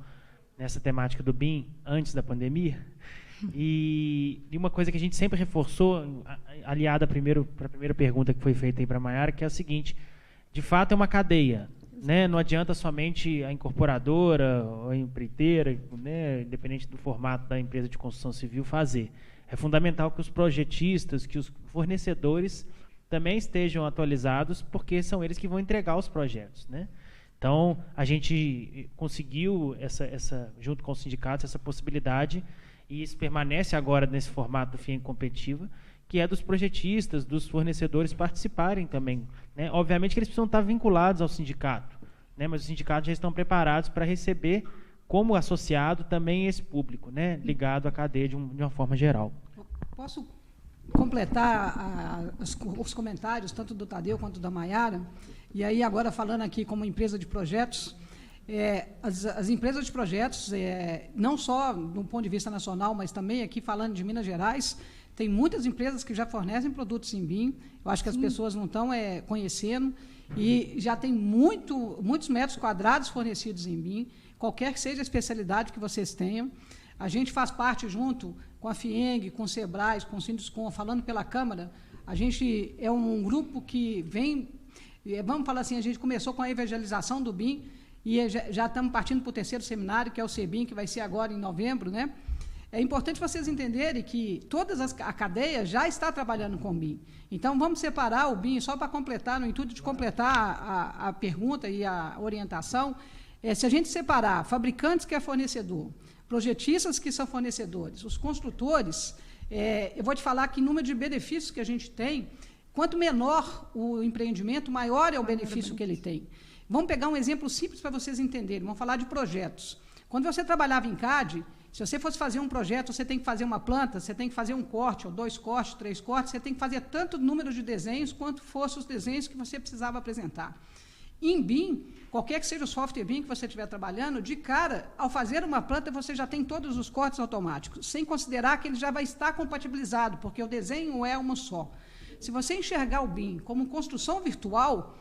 nessa temática do BIM, antes da pandemia. E uma coisa que a gente sempre reforçou, aliada para a primeira pergunta que foi feita aí para a Maiara, que é o seguinte: de fato é uma cadeia, né? Não adianta somente a incorporadora ou a empreiteira, né, independente do formato da empresa de construção civil, fazer. É fundamental que os projetistas, que os fornecedores também estejam atualizados, porque são eles que vão entregar os projetos, né? Então, a gente conseguiu, junto com os sindicatos, essa possibilidade, e isso permanece agora nesse formato do FIEM Competitiva, que é dos projetistas, dos fornecedores participarem também, né? Obviamente que eles precisam estar vinculados ao sindicato, né? Mas os sindicatos já estão preparados para receber como associado também esse público, né? Ligado à cadeia de uma forma geral. Posso completar os comentários, tanto do Tadeu quanto da Maiara? E aí, agora falando aqui como empresa de projetos, as empresas de projetos, não só do ponto de vista nacional, mas também aqui falando de Minas Gerais, tem muitas empresas que já fornecem produtos em BIM. Eu acho que as pessoas não estão conhecendo, e já tem muitos metros quadrados fornecidos em BIM, qualquer que seja a especialidade que vocês tenham. A gente faz parte, junto com a FIENG, com o SEBRAE, com o Sinduscom, falando pela Câmara, a gente é um grupo que vem, vamos falar assim, a gente começou com a evangelização do BIM, e já estamos partindo para o terceiro seminário, que é o CEBIM, que vai ser agora em novembro, né? É importante vocês entenderem que a cadeia já está trabalhando com o BIM. Então, vamos separar o BIM, só para completar, no intuito de completar a pergunta e a orientação, se a gente separar fabricantes, que é fornecedor, projetistas, que são fornecedores, os construtores, eu vou te falar que o número de benefícios que a gente tem, quanto menor o empreendimento, maior é o benefício que ele tem. Vamos pegar um exemplo simples para vocês entenderem. Vamos falar de projetos. Quando você trabalhava em CAD, se você fosse fazer um projeto, você tem que fazer uma planta, você tem que fazer um corte, ou 2 cortes, 3 cortes, você tem que fazer tanto número de desenhos quanto fossem os desenhos que você precisava apresentar. Em BIM, qualquer que seja o software BIM que você estiver trabalhando, de cara, ao fazer uma planta, você já tem todos os cortes automáticos, sem considerar que ele já vai estar compatibilizado, porque o desenho é uma só. Se você enxergar o BIM como construção virtual,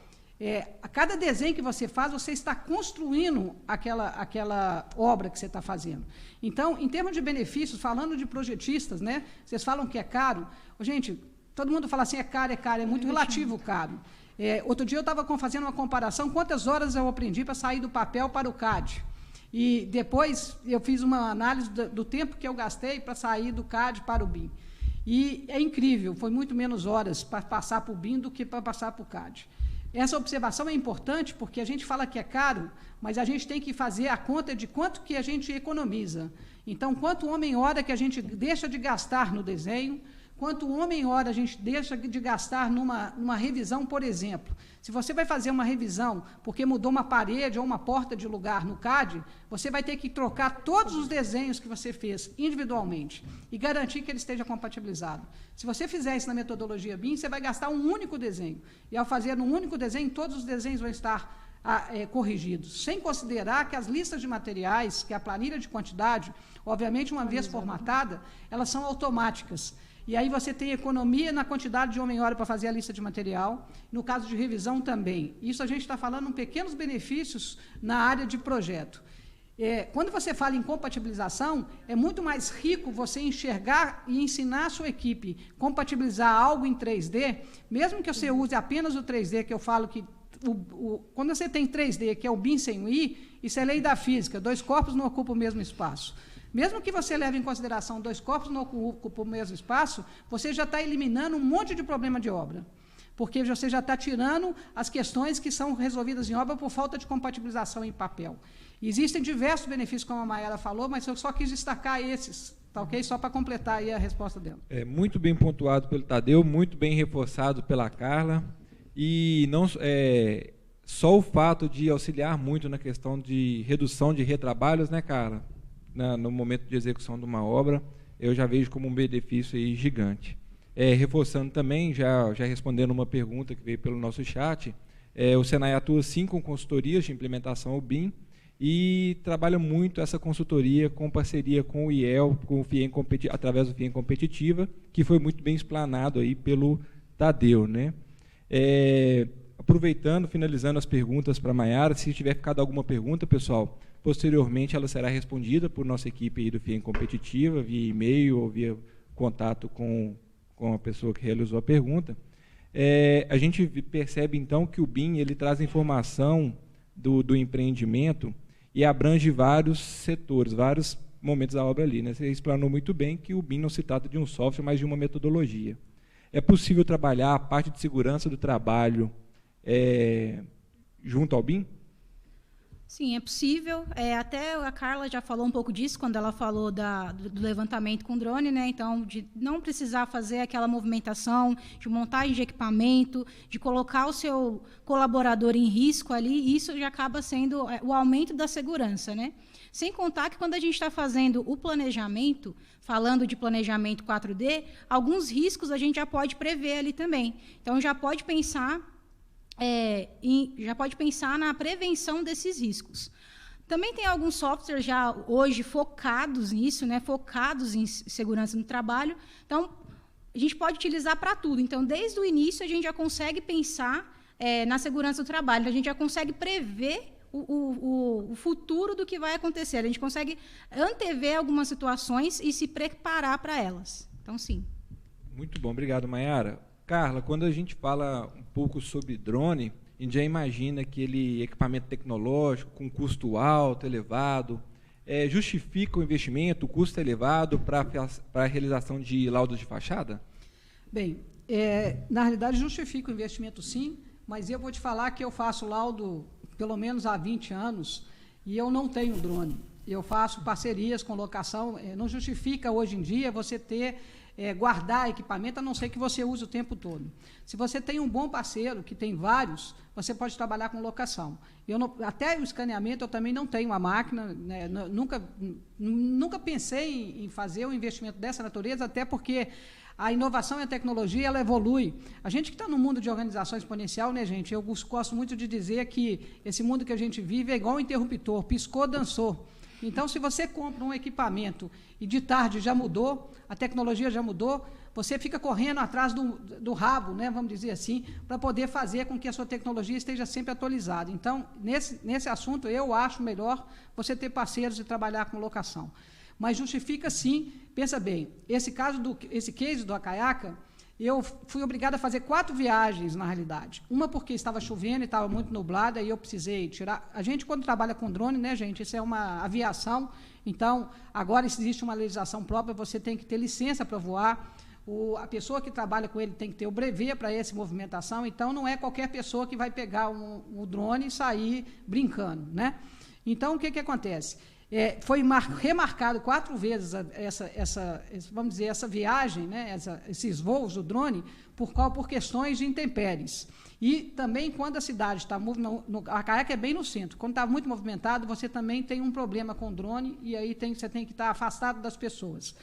a cada desenho que você faz, você está construindo aquela obra que você está fazendo. Então, em termos de benefícios, falando de projetistas, né, vocês falam que é caro. Gente, todo mundo fala assim, é caro, é muito relativo caro. Outro dia eu estava fazendo uma comparação, quantas horas eu aprendi para sair do papel para o CAD. E depois eu fiz uma análise do tempo que eu gastei para sair do CAD para o BIM. E é incrível, foi muito menos horas para passar para o BIM do que para passar para o CAD. Essa observação é importante porque a gente fala que é caro, mas a gente tem que fazer a conta de quanto que a gente economiza. Então, quanto homem-hora que a gente deixa de gastar no desenho, quanto homem-hora a gente deixa de gastar numa revisão, por exemplo. Se você vai fazer uma revisão porque mudou uma parede ou uma porta de lugar no CAD, você vai ter que trocar todos os desenhos que você fez individualmente e garantir que ele esteja compatibilizado. Se você fizer isso na metodologia BIM, você vai gastar um único desenho. E, ao fazer um único desenho, todos os desenhos vão estar corrigidos, sem considerar que as listas de materiais, que a planilha de quantidade, obviamente, uma vez formatada, elas são automáticas. E aí você tem economia na quantidade de homem-hora para fazer a lista de material, no caso de revisão também. Isso a gente está falando em pequenos benefícios na área de projeto. Quando você fala em compatibilização, é muito mais rico você enxergar e ensinar a sua equipe compatibilizar algo em 3D, mesmo que você use apenas o 3D, que eu falo que quando você tem 3D, que é o BIM sem o I, isso é lei da física, 2 corpos não ocupam o mesmo espaço. Mesmo que você leve em consideração 2 corpos não ocupam o mesmo espaço, você já está eliminando um monte de problema de obra, porque você já está tirando as questões que são resolvidas em obra por falta de compatibilização em papel. Existem diversos benefícios, como a Mayara falou, mas eu só quis destacar esses, tá ok? Só para completar aí a resposta dela. Muito bem pontuado pelo Tadeu, muito bem reforçado pela Carla, e não só o fato de auxiliar muito na questão de redução de retrabalhos, né, Carla? No momento de execução de uma obra, eu já vejo como um benefício aí gigante. Reforçando também, já respondendo uma pergunta que veio pelo nosso chat, o Senai atua sim com consultorias de implementação ao BIM e trabalha muito essa consultoria com parceria com o IEL, com o FIEM através do FIEM Competitiva, que foi muito bem explanado aí pelo Tadeu, né? Aproveitando, finalizando as perguntas para a Mayara, se tiver ficado alguma pergunta, pessoal, posteriormente ela será respondida por nossa equipe aí do FIEM Competitiva, via e-mail ou via contato com a pessoa que realizou a pergunta. A gente percebe, então, que o BIM ele traz informação do empreendimento e abrange vários setores, vários momentos da obra ali, né? Você explanou muito bem que o BIM não se trata de um software, mas de uma metodologia. É possível trabalhar a parte de segurança do trabalho junto ao BIM? Sim, é possível. Até a Carla já falou um pouco disso quando ela falou do levantamento com drone, né? Então, de não precisar fazer aquela movimentação de montagem de equipamento, de colocar o seu colaborador em risco ali, isso já acaba sendo o aumento da segurança, né? Sem contar que quando a gente está fazendo o planejamento, falando de planejamento 4D, alguns riscos a gente já pode prever ali também. Então, já pode pensar na prevenção desses riscos. Também tem alguns softwares já hoje focados nisso, né, focados em segurança no trabalho. Então, a gente pode utilizar para tudo. Então, desde o início, a gente já consegue pensar na segurança do trabalho. A gente já consegue prever o futuro do que vai acontecer. A gente consegue antever algumas situações e se preparar para elas. Então, sim. Muito bom, obrigado, Mayara. Carla, quando a gente fala um pouco sobre drone, a gente já imagina aquele equipamento tecnológico com custo alto, elevado, justifica o investimento, o custo elevado para a realização de laudos de fachada? Bem, na realidade justifica o investimento sim, mas eu vou te falar que eu faço laudo pelo menos há 20 anos e eu não tenho drone. Eu faço parcerias com locação, não justifica hoje em dia você guardar equipamento, a não ser que você use o tempo todo. Se você tem um bom parceiro, que tem vários, você pode trabalhar com locação. Até o escaneamento, eu também não tenho uma máquina, né, nunca pensei em fazer um investimento dessa natureza, até porque a inovação e a tecnologia, ela evolui. A gente que está no mundo de organização exponencial, né, gente, eu gosto muito de dizer que esse mundo que a gente vive é igual um interruptor, piscou, dançou. Então, se você compra um equipamento e de tarde já mudou, a tecnologia já mudou, você fica correndo atrás do rabo, né, vamos dizer assim, para poder fazer com que a sua tecnologia esteja sempre atualizada. Então, nesse assunto, eu acho melhor você ter parceiros e trabalhar com locação. Mas justifica sim, pensa bem, esse case do Acaiaca, eu fui obrigada a fazer 4 viagens, na realidade. Uma porque estava chovendo e estava muito nublada, e eu precisei tirar... A gente, quando trabalha com drone, né, gente, isso é uma aviação, então, agora existe uma legislação própria, você tem que ter licença para voar, a pessoa que trabalha com ele tem que ter o brevet para essa movimentação, então não é qualquer pessoa que vai pegar o drone e sair brincando, né? Então, o que acontece? Foi remarcado 4 vezes vamos dizer, essa viagem, né, esses voos do drone, por questões de intempéries. E também, quando a cidade está... Acaiaca é bem no centro. Quando está muito movimentado, você também tem um problema com o drone, e aí você tem que estar afastado das pessoas.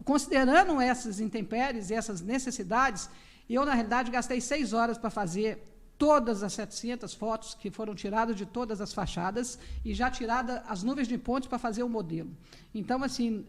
Considerando essas intempéries, essas necessidades, eu, na realidade, gastei 6 horas para fazer todas as 700 fotos que foram tiradas de todas as fachadas e já tiradas as nuvens de pontes para fazer o modelo. Então, assim,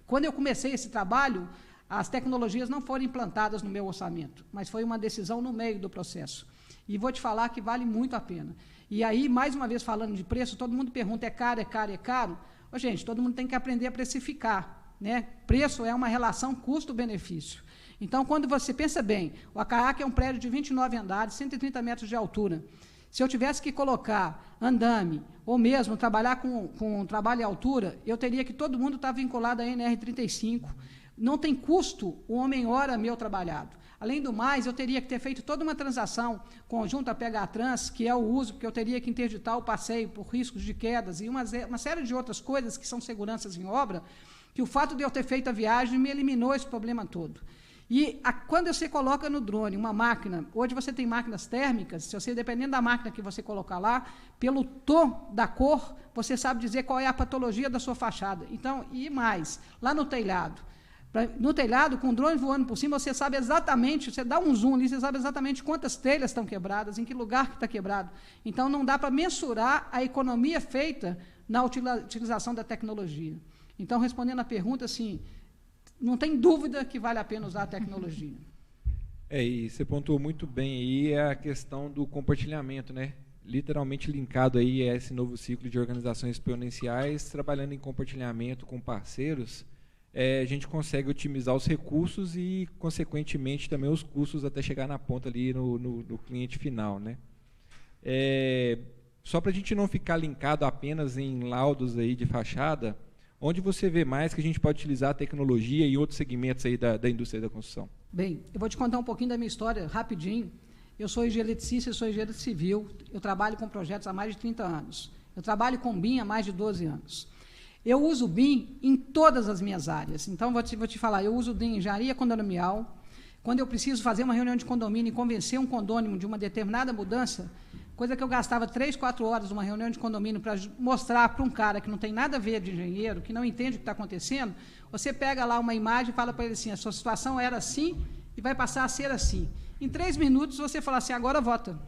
quando eu comecei esse trabalho, as tecnologias não foram implantadas no meu orçamento, mas foi uma decisão no meio do processo. E vou te falar que vale muito a pena. E aí, mais uma vez, falando de preço, todo mundo pergunta, é caro, é caro, é caro? Ô, gente, todo mundo tem que aprender a precificar, né? Preço é uma relação custo-benefício. Então, quando você pensa bem, o Acaiaca é um prédio de 29 andares, 130 metros de altura. Se eu tivesse que colocar andame, ou mesmo trabalhar com trabalho em altura, eu teria que todo mundo estar vinculado à NR35. Não tem custo o homem-hora meu trabalhado. Além do mais, eu teria que ter feito toda uma transação conjunta a PH Trans, que é o uso, porque eu teria que interditar o passeio por riscos de quedas e uma série de outras coisas que são seguranças em obra, que o fato de eu ter feito a viagem me eliminou esse problema todo. E quando você coloca no drone uma máquina, hoje você tem máquinas térmicas, se você, dependendo da máquina que você colocar lá, pelo tom da cor, você sabe dizer qual é a patologia da sua fachada. Então, e mais, lá no telhado, com o drone voando por cima, você sabe exatamente, você dá um zoom ali, você sabe exatamente quantas telhas estão quebradas, em que lugar que está quebrado. Então, não dá para mensurar a economia feita na utilização da tecnologia. Então, respondendo à pergunta, assim, não tem dúvida que vale a pena usar a tecnologia. E você pontuou muito bem aí a questão do compartilhamento, né? Literalmente linkado aí a esse novo ciclo de organizações exponenciais, trabalhando em compartilhamento com parceiros, a gente consegue otimizar os recursos e, consequentemente, também os custos até chegar na ponta ali no cliente final, né? Só para a gente não ficar linkado apenas em laudos aí de fachada, onde você vê mais que a gente pode utilizar a tecnologia e outros segmentos aí da indústria da construção? Bem, eu vou te contar um pouquinho da minha história, rapidinho. Eu sou eletricista, eu sou engenheiro civil, eu trabalho com projetos há mais de 30 anos. Eu trabalho com BIM há mais de 12 anos. Eu uso BIM em todas as minhas áreas. Então, vou te falar, eu uso BIM em engenharia condominial. Quando eu preciso fazer uma reunião de condomínio e convencer um condômino de uma determinada mudança, coisa que eu gastava 3, 4 horas numa reunião de condomínio para mostrar para um cara que não tem nada a ver de engenheiro, que não entende o que está acontecendo, você pega lá uma imagem e fala para ele assim, a sua situação era assim e vai passar a ser assim. Em 3 minutos, você fala assim, agora vota.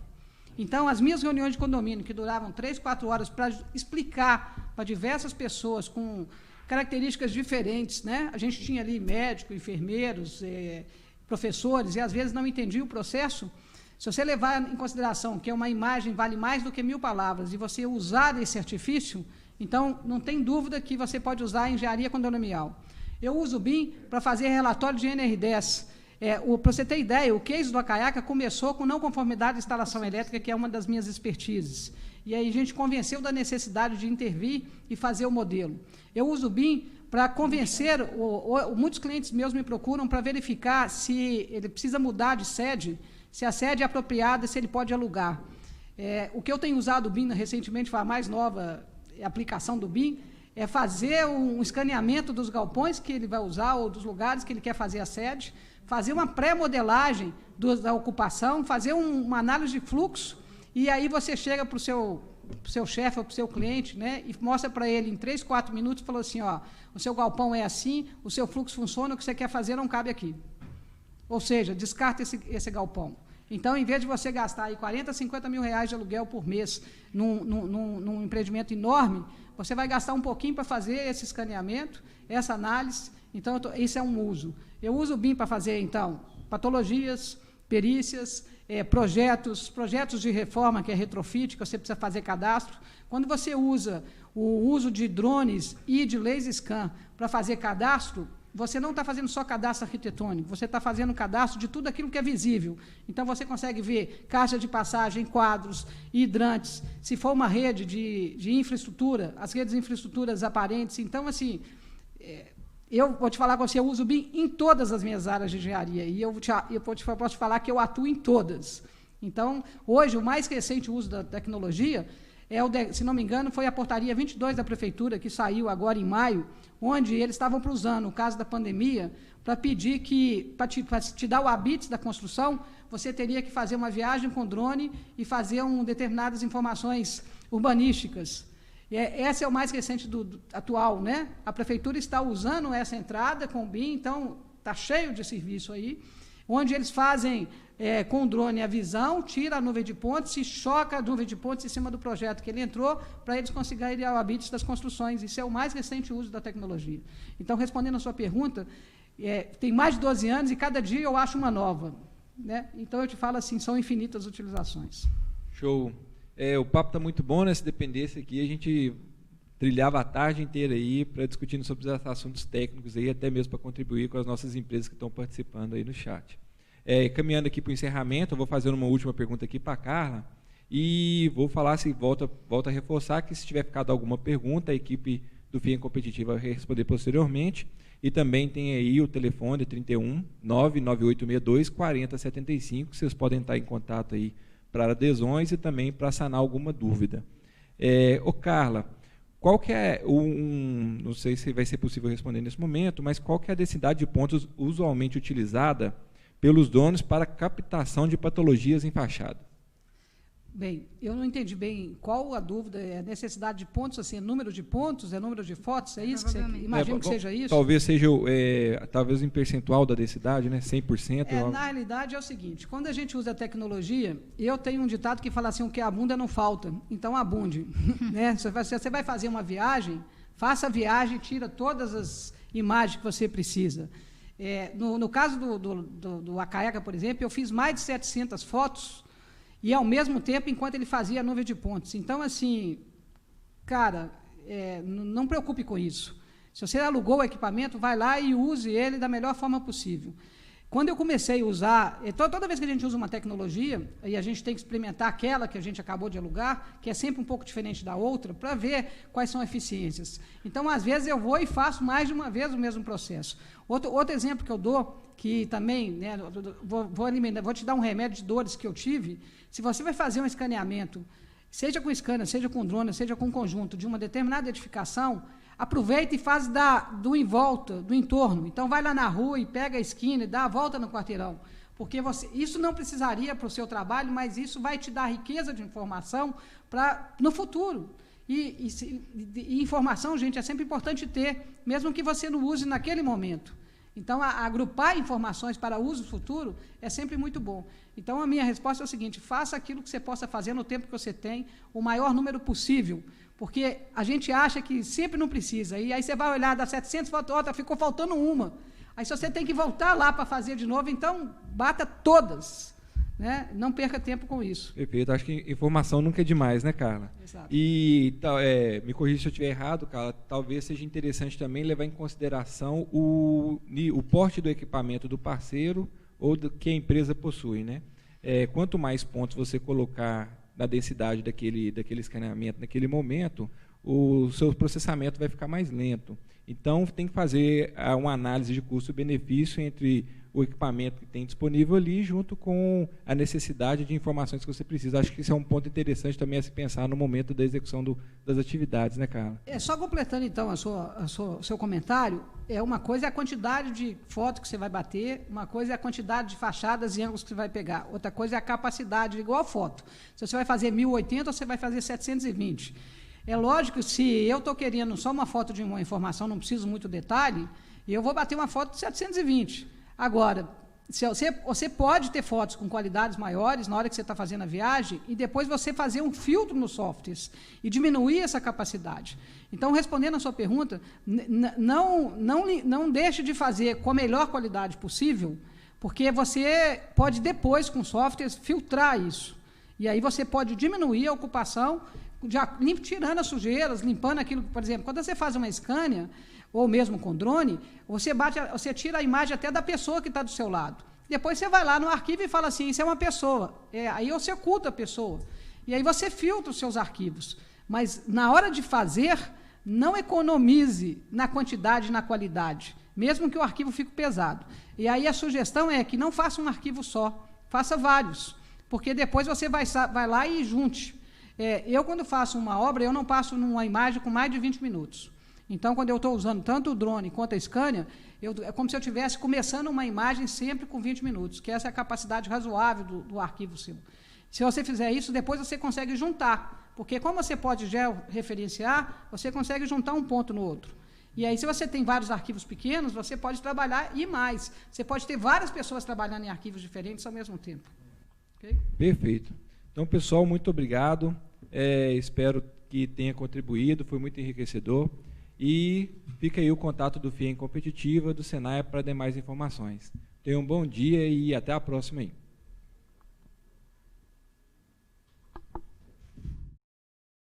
Então, as minhas reuniões de condomínio, que duravam 3, 4 horas para explicar para diversas pessoas com características diferentes, né? A gente tinha ali médicos, enfermeiros, professores, e às vezes não entendia o processo, Se você levar em consideração que uma imagem vale mais do que 1000 palavras e você usar esse artifício, então não tem dúvida que você pode usar a engenharia condominial. Eu uso o BIM para fazer relatório de NR10. Para você ter ideia, o case do Acaiaca começou com não conformidade de instalação elétrica, que é uma das minhas expertises. E aí a gente convenceu da necessidade de intervir e fazer o modelo. Eu uso o BIM para convencer, muitos clientes meus me procuram para verificar se ele precisa mudar de sede, se a sede é apropriada, se ele pode alugar. O que eu tenho usado o BIM recentemente, foi a mais nova aplicação do BIM, é fazer um escaneamento dos galpões que ele vai usar ou dos lugares que ele quer fazer a sede, fazer uma pré-modelagem da ocupação, fazer uma análise de fluxo, e aí você chega para o seu chefe ou para o seu cliente, né, e mostra para ele em 3, 4 minutos, falou assim, ó, o seu galpão é assim, o seu fluxo funciona, o que você quer fazer não cabe aqui. Ou seja, descarta esse galpão. Então, em vez de você gastar aí 40, 50 mil reais de aluguel por mês num empreendimento enorme, você vai gastar um pouquinho para fazer esse escaneamento, essa análise. Então, isso é um uso. Eu uso o BIM para fazer, então, patologias, perícias, projetos de reforma, que é retrofit, que você precisa fazer cadastro. Quando você usa o uso de drones e de laser scan para fazer cadastro, você não está fazendo só cadastro arquitetônico, você está fazendo cadastro de tudo aquilo que é visível. Então, você consegue ver caixa de passagem, quadros, hidrantes, se for uma rede de infraestrutura, as redes de infraestruturas aparentes. Então, assim, eu vou te falar com você, eu uso o BIM em todas as minhas áreas de engenharia, e eu posso te falar que eu atuo em todas. Então, hoje, o mais recente uso da tecnologia se não me engano, foi a portaria 22 da Prefeitura, que saiu agora em maio, onde eles estavam usando, no caso da pandemia, para pedir que, para te dar o habite da construção, você teria que fazer uma viagem com drone e fazer determinadas informações urbanísticas. Esse é o mais recente do atual, né? A Prefeitura está usando essa entrada com o BIM, então está cheio de serviço aí, onde eles fazem com o drone a visão, tira a nuvem de pontes e choca a nuvem de pontes em cima do projeto que ele entrou, para eles conseguirem o habite das construções. Isso é o mais recente uso da tecnologia. Então, respondendo a sua pergunta, tem mais de 12 anos e cada dia eu acho uma nova, né? Então, eu te falo assim, são infinitas utilizações. Show. O papo está muito bom, né? Se dependesse aqui, a gente trilhava a tarde inteira aí para discutindo sobre os assuntos técnicos aí, até mesmo para contribuir com as nossas empresas que estão participando aí no chat. Caminhando aqui para o encerramento, eu vou fazer uma última pergunta aqui para a Carla e vou falar, se volta a reforçar, que se tiver ficado alguma pergunta, a equipe do FIEM Competitivo vai responder posteriormente, e também tem aí o telefone 31 99862 4075, vocês podem estar em contato aí para adesões e também para sanar alguma dúvida. Carla, qual que é não sei se vai ser possível responder nesse momento, mas qual que é a densidade de pontos usualmente utilizada pelos donos para captação de patologias em fachada? Bem, eu não entendi bem qual a dúvida, é a necessidade de pontos, assim, é número de pontos, é número de fotos, é isso que você imagina que seja isso? Talvez seja, talvez em percentual da densidade, né, 100%. Na realidade é o seguinte, quando a gente usa a tecnologia, eu tenho um ditado que fala assim, o que abunda não falta, então abunde. Né? Se você vai fazer uma viagem, faça a viagem, tira todas as imagens que você precisa. No caso do Acaiaca, por exemplo, eu fiz mais de 700 fotos e, ao mesmo tempo, enquanto ele fazia a nuvem de pontes. Então, assim, cara, não preocupe com isso. Se você alugou o equipamento, vai lá e use ele da melhor forma possível. Quando eu comecei a usar, toda vez que a gente usa uma tecnologia, e a gente tem que experimentar aquela que a gente acabou de alugar, que é sempre um pouco diferente da outra, para ver quais são as eficiências. Então, às vezes, eu vou e faço mais de uma vez o mesmo processo. Outro exemplo que eu dou, que também, né, vou te dar um remédio de dores que eu tive. Se você vai fazer um escaneamento, seja com scanner, seja com drone, seja com conjunto, de uma determinada edificação, aproveita e faz do em volta, do entorno. Então, vai lá na rua e pega a esquina e dá a volta no quarteirão. Porque isso não precisaria para o seu trabalho, mas isso vai te dar riqueza de informação no futuro. E informação, gente, é sempre importante ter, mesmo que você não use naquele momento. Então, agrupar informações para uso futuro é sempre muito bom. Então, a minha resposta é o seguinte, faça aquilo que você possa fazer no tempo que você tem, o maior número possível, porque a gente acha que sempre não precisa, e aí você vai olhar, das 700 fotos, ficou faltando uma. Aí, se você tem que voltar lá para fazer de novo, então, bata todas, né? Não perca tempo com isso. Perfeito. Acho que informação nunca é demais, né, Carla? Exato. E me corrija se eu estiver errado, Carla, talvez seja interessante também levar em consideração o porte do equipamento do parceiro ou do que a empresa possui, né? Quanto mais pontos você colocar na densidade daquele escaneamento naquele momento, o seu processamento vai ficar mais lento. Então, tem que fazer uma análise de custo-benefício entre o equipamento que tem disponível ali, junto com a necessidade de informações que você precisa. Acho que isso é um ponto interessante também a se pensar no momento da execução das atividades, né, Carla? Só completando, então, seu comentário, uma coisa é a quantidade de fotos que você vai bater, uma coisa é a quantidade de fachadas e ângulos que você vai pegar, outra coisa é a capacidade, igual foto. Se você vai fazer 1080, você vai fazer 720. É lógico que se eu estou querendo só uma foto de uma informação, não preciso muito detalhe, eu vou bater uma foto de 720. Agora, você pode ter fotos com qualidades maiores na hora que você está fazendo a viagem e depois você fazer um filtro nos softwares e diminuir essa capacidade. Então, respondendo a sua pergunta, não deixe de fazer com a melhor qualidade possível, porque você pode depois, com softwares, filtrar isso. E aí você pode diminuir a ocupação, tirando as sujeiras, limpando aquilo, por exemplo, quando você faz uma Scania, ou mesmo com drone, você tira a imagem até da pessoa que está do seu lado. Depois você vai lá no arquivo e fala assim, isso é uma pessoa. Aí você oculta a pessoa. E aí você filtra os seus arquivos. Mas, na hora de fazer, não economize na quantidade e na qualidade, mesmo que o arquivo fique pesado. E aí a sugestão é que não faça um arquivo só, faça vários, porque depois você vai lá e junte. Eu, quando faço uma obra, eu não passo numa imagem com mais de 20 minutos. Então, quando eu estou usando tanto o drone quanto a Scania, é como se eu estivesse começando uma imagem sempre com 20 minutos, que essa é a capacidade razoável do arquivo seu. Se você fizer isso, depois você consegue juntar, porque como você pode georreferenciar, você consegue juntar um ponto no outro. E aí, se você tem vários arquivos pequenos, você pode trabalhar e mais. Você pode ter várias pessoas trabalhando em arquivos diferentes ao mesmo tempo. Okay? Perfeito. Então, pessoal, muito obrigado. Espero que tenha contribuído, foi muito enriquecedor. E fica aí o contato do FIEM Competitiva, do Senai, para demais informações. Tenham um bom dia e até a próxima aí.